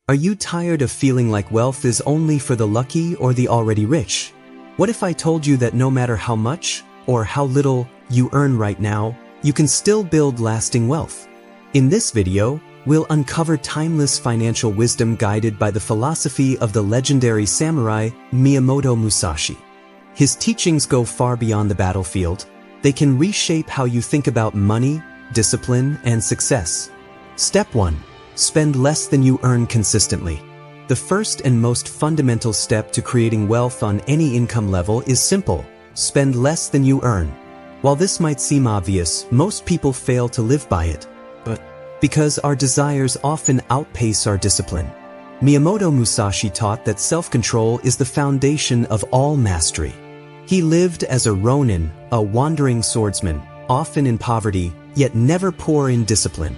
Are you tired of feeling like wealth is only for the lucky or the already rich? What if I told you that no matter how much or how little you earn right now, you can still build lasting wealth? In this video, we'll uncover timeless financial wisdom guided by the philosophy of the legendary samurai Miyamoto Musashi. His teachings go far beyond the battlefield. They can reshape how you think about money, discipline, and success. Step 1. Spend less than you earn consistently. The first and most fundamental step to creating wealth on any income level is simple: spend less than you earn. While this might seem obvious, most people fail to live by it, but because our desires often outpace our discipline. Miyamoto Musashi taught that self-control is the foundation of all mastery. He lived as a ronin, a wandering swordsman, often in poverty, yet never poor in discipline.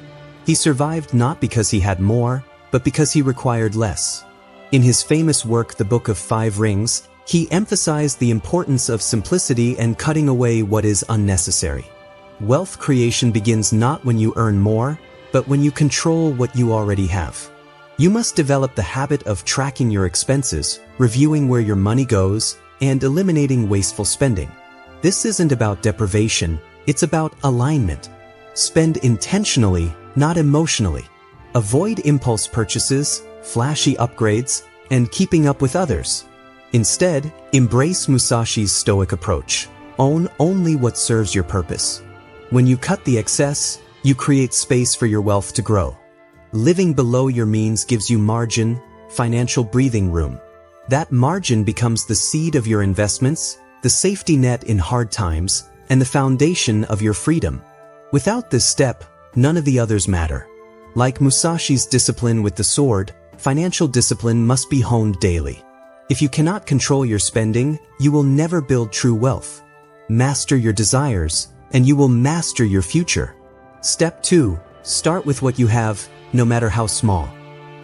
He survived not because he had more, but because he required less. In his famous work, The Book of Five Rings, he emphasized the importance of simplicity and cutting away what is unnecessary. Wealth creation begins not when you earn more, but when you control what you already have. You must develop the habit of tracking your expenses, reviewing where your money goes, and eliminating wasteful spending. This isn't about deprivation, it's about alignment. Spend intentionally, not emotionally. Avoid impulse purchases, flashy upgrades, and keeping up with others. Instead, embrace Musashi's stoic approach. Own only what serves your purpose. When you cut the excess, you create space for your wealth to grow. Living below your means gives you margin, financial breathing room. That margin becomes the seed of your investments, the safety net in hard times, and the foundation of your freedom. Without this step, none of the others matter. Like Musashi's discipline with the sword, financial discipline must be honed daily. If you cannot control your spending, you will never build true wealth. Master your desires, and you will master your future. Step 2. Start with what you have, no matter how small.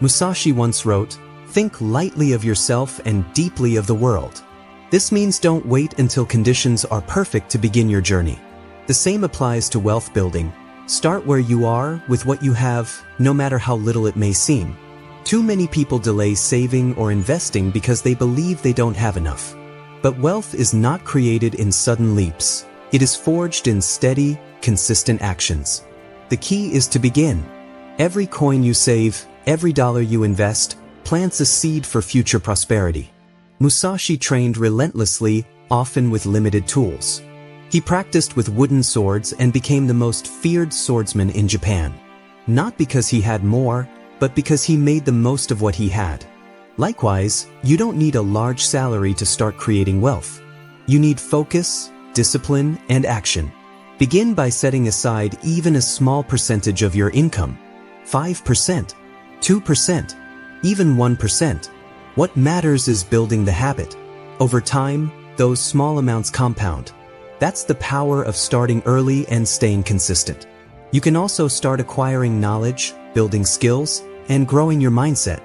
Musashi once wrote, "Think lightly of yourself and deeply of the world." This means don't wait until conditions are perfect to begin your journey. The same applies to wealth building. Start where you are with what you have, no matter how little it may seem. Too many people delay saving or investing because they believe they don't have enough. But wealth is not created in sudden leaps. It is forged in steady, consistent actions. The key is to begin. Every coin you save, every dollar you invest, plants a seed for future prosperity. Musashi trained relentlessly, often with limited tools. He practiced with wooden swords and became the most feared swordsman in Japan. Not because he had more, but because he made the most of what he had. Likewise, you don't need a large salary to start creating wealth. You need focus, discipline, and action. Begin by setting aside even a small percentage of your income. 5%, 2%, even 1%. What matters is building the habit. Over time, those small amounts compound. That's the power of starting early and staying consistent. You can also start acquiring knowledge, building skills, and growing your mindset.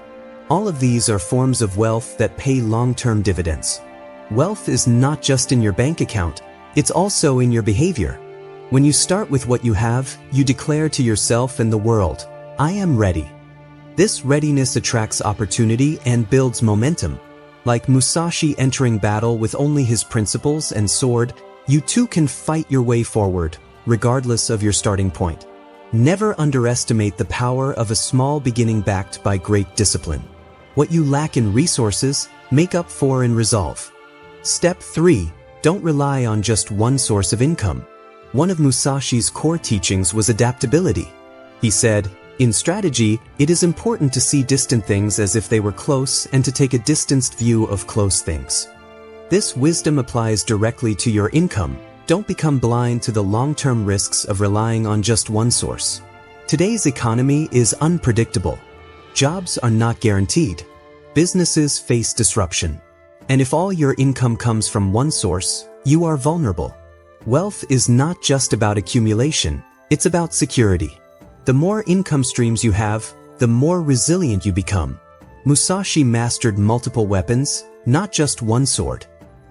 All of these are forms of wealth that pay long-term dividends. Wealth is not just in your bank account, it's also in your behavior. When you start with what you have, you declare to yourself and the world, "I am ready." This readiness attracts opportunity and builds momentum. Like Musashi entering battle with only his principles and sword, you too can fight your way forward, regardless of your starting point. Never underestimate the power of a small beginning backed by great discipline. What you lack in resources, make up for in resolve. Step 3. Don't rely on just one source of income. One of Musashi's core teachings was adaptability. He said, "In strategy, it is important to see distant things as if they were close and to take a distanced view of close things." This wisdom applies directly to your income. Don't become blind to the long-term risks of relying on just one source. Today's economy is unpredictable. Jobs are not guaranteed. Businesses face disruption. And if all your income comes from one source, you are vulnerable. Wealth is not just about accumulation, it's about security. The more income streams you have, the more resilient you become. Musashi mastered multiple weapons, not just one sword.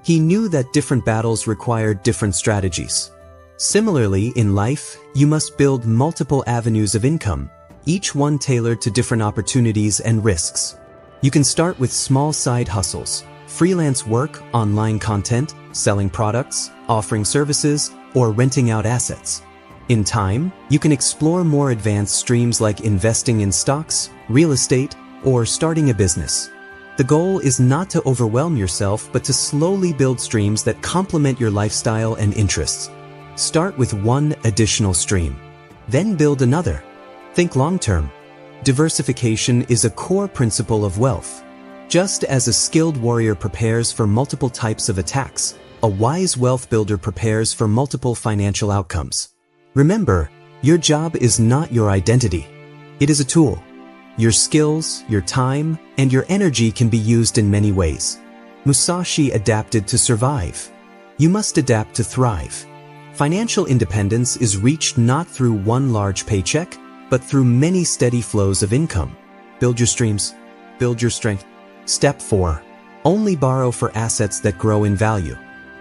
He knew that different battles required different strategies. Similarly, in life, you must build multiple avenues of income. each one tailored to different opportunities and risks. You can start with small side hustles, freelance work, online content, selling products, offering services, or renting out assets. In time, you can explore more advanced streams like investing in stocks, real estate, or starting a business. The goal is not to overwhelm yourself, but to slowly build streams that complement your lifestyle and interests. Start with one additional stream, then build another. Think long-term. Diversification is a core principle of wealth. Just as a skilled warrior prepares for multiple types of attacks, a wise wealth builder prepares for multiple financial outcomes. Remember, your job is not your identity. It is a tool. Your skills, your time, and your energy can be used in many ways. Musashi adapted to survive. You must adapt to thrive. Financial independence is reached not through one large paycheck, but through many steady flows of income. Build your streams. Build your strength. Step 4. Only borrow for assets that grow in value.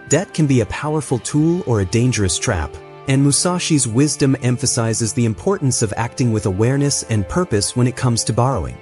Debt can be a powerful tool or a dangerous trap, and Musashi's wisdom emphasizes the importance of acting with awareness and purpose when it comes to borrowing.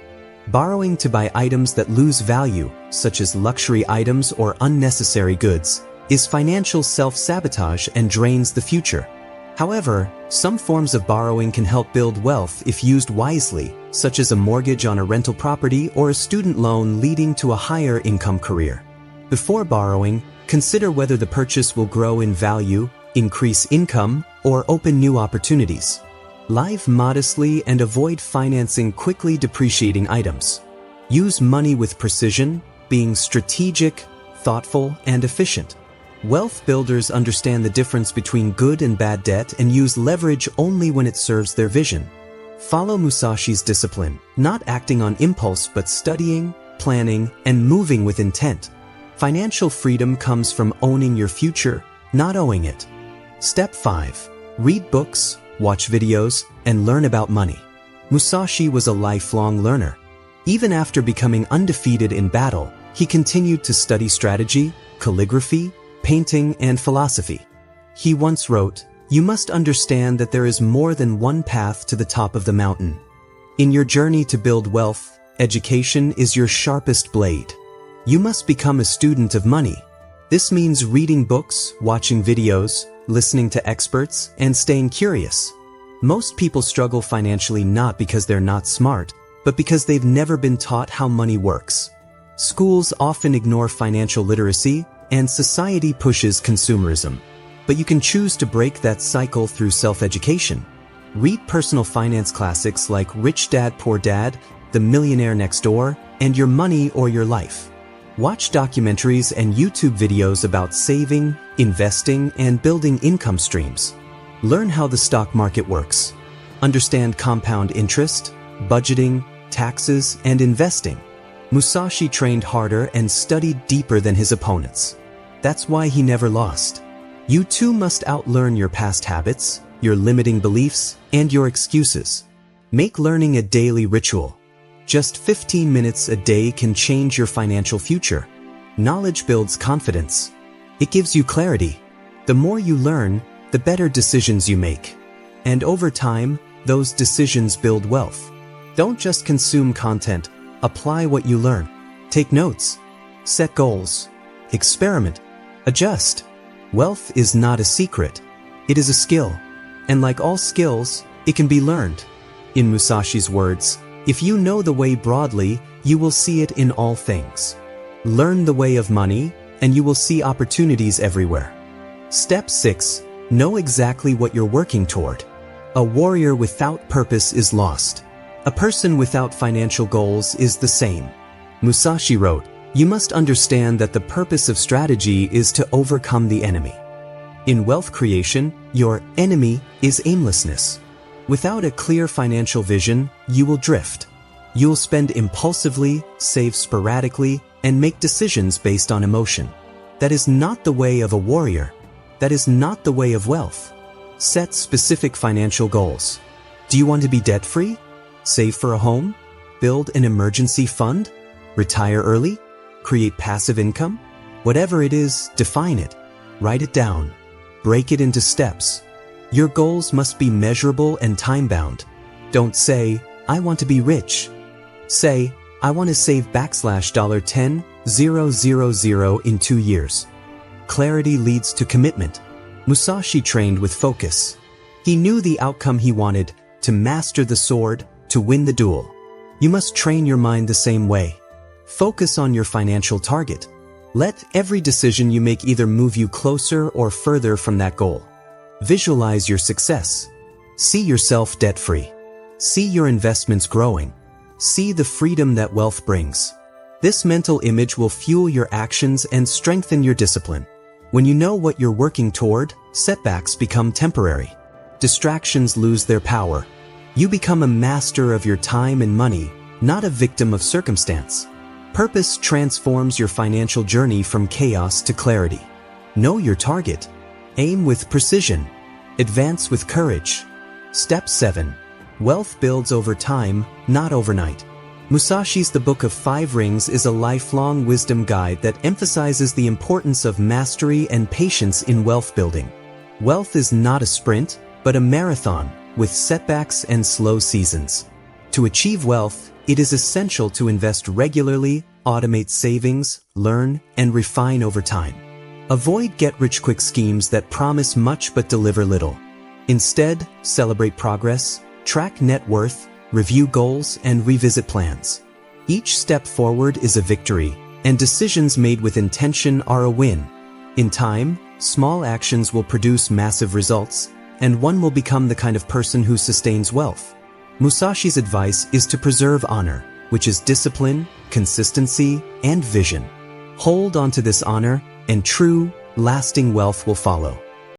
Borrowing to buy items that lose value, such as luxury items or unnecessary goods, is financial self-sabotage and drains the future. However, some forms of borrowing can help build wealth if used wisely, such as a mortgage on a rental property or a student loan leading to a higher income career. Before borrowing, consider whether the purchase will grow in value, increase income, or open new opportunities. Live modestly and avoid financing quickly depreciating items. Use money with precision, being strategic, thoughtful, and efficient. Wealth builders understand the difference between good and bad debt and use leverage only when it serves their vision. Follow Musashi's discipline, not acting on impulse but studying, planning, and moving with intent. Financial freedom comes from owning your future, not owing it. Step 5. Read books, watch videos, and learn about money. Musashi was a lifelong learner. Even after becoming undefeated in battle, he continued to study strategy, calligraphy, painting, and philosophy. He once wrote, "You must understand that there is more than one path to the top of the mountain. In your journey to build wealth, education is your sharpest blade. You must become a student of money." This means reading books, watching videos, listening to experts, and staying curious. Most people struggle financially not because they're not smart, but because they've never been taught how money works. Schools often ignore financial literacy, and society pushes consumerism. But you can choose to break that cycle through self-education. Read personal finance classics like Rich Dad, Poor Dad, The Millionaire Next Door, and Your Money or Your Life. Watch documentaries and YouTube videos about saving, investing, and building income streams. Learn how the stock market works. Understand compound interest, budgeting, taxes, and investing. Musashi trained harder and studied deeper than his opponents. That's why he never lost. You too must outlearn your past habits, your limiting beliefs, and your excuses. Make learning a daily ritual. Just 15 minutes a day can change your financial future. Knowledge builds confidence. It gives you clarity. The more you learn, the better decisions you make. And over time, those decisions build wealth. Don't just consume content. Apply what you learn. Take notes. Set goals. Experiment. Adjust. Wealth is not a secret. It is a skill. And like all skills, it can be learned. In Musashi's words, if you know the way broadly, you will see it in all things. Learn the way of money, and you will see opportunities everywhere. Step 6. Know exactly what you're working toward. A warrior without purpose is lost. A person without financial goals is the same. Musashi wrote, "You must understand that the purpose of strategy is to overcome the enemy." In wealth creation, your enemy is aimlessness. Without a clear financial vision, you will drift. You'll spend impulsively, save sporadically, and make decisions based on emotion. That is not the way of a warrior. That is not the way of wealth. Set specific financial goals. Do you want to be debt-free? Save for a home? Build an emergency fund? Retire early? Create passive income? Whatever it is, define it. Write it down. Break it into steps. Your goals must be measurable and time-bound. Don't say, I want to be rich. Say, I want to save $10,000 in 2 years. Clarity leads to commitment. Musashi trained with focus. He knew the outcome he wanted, to master the sword, to win the duel. You must train your mind the same way. Focus on your financial target. Let every decision you make either move you closer or further from that goal. Visualize your success. See yourself debt-free. See your investments growing. See the freedom that wealth brings. This mental image will fuel your actions and strengthen your discipline. When you know what you're working toward, setbacks become temporary. Distractions lose their power. You become a master of your time and money, not a victim of circumstance. Purpose transforms your financial journey from chaos to clarity. Know your target. Aim with precision. Advance with courage. Step 7. Wealth builds over time, not overnight. Musashi's The Book of 5 Rings is a lifelong wisdom guide that emphasizes the importance of mastery and patience in wealth building. Wealth is not a sprint, but a marathon, with setbacks and slow seasons. To achieve wealth, it is essential to invest regularly, automate savings, learn, and refine over time. Avoid get-rich-quick schemes that promise much but deliver little. Instead, celebrate progress, track net worth, review goals, and revisit plans. Each step forward is a victory, and decisions made with intention are a win. In time, small actions will produce massive results, and one will become the kind of person who sustains wealth. Musashi's advice is to preserve honor, which is discipline, consistency, and vision. Hold on to this honor, and true, lasting wealth will follow.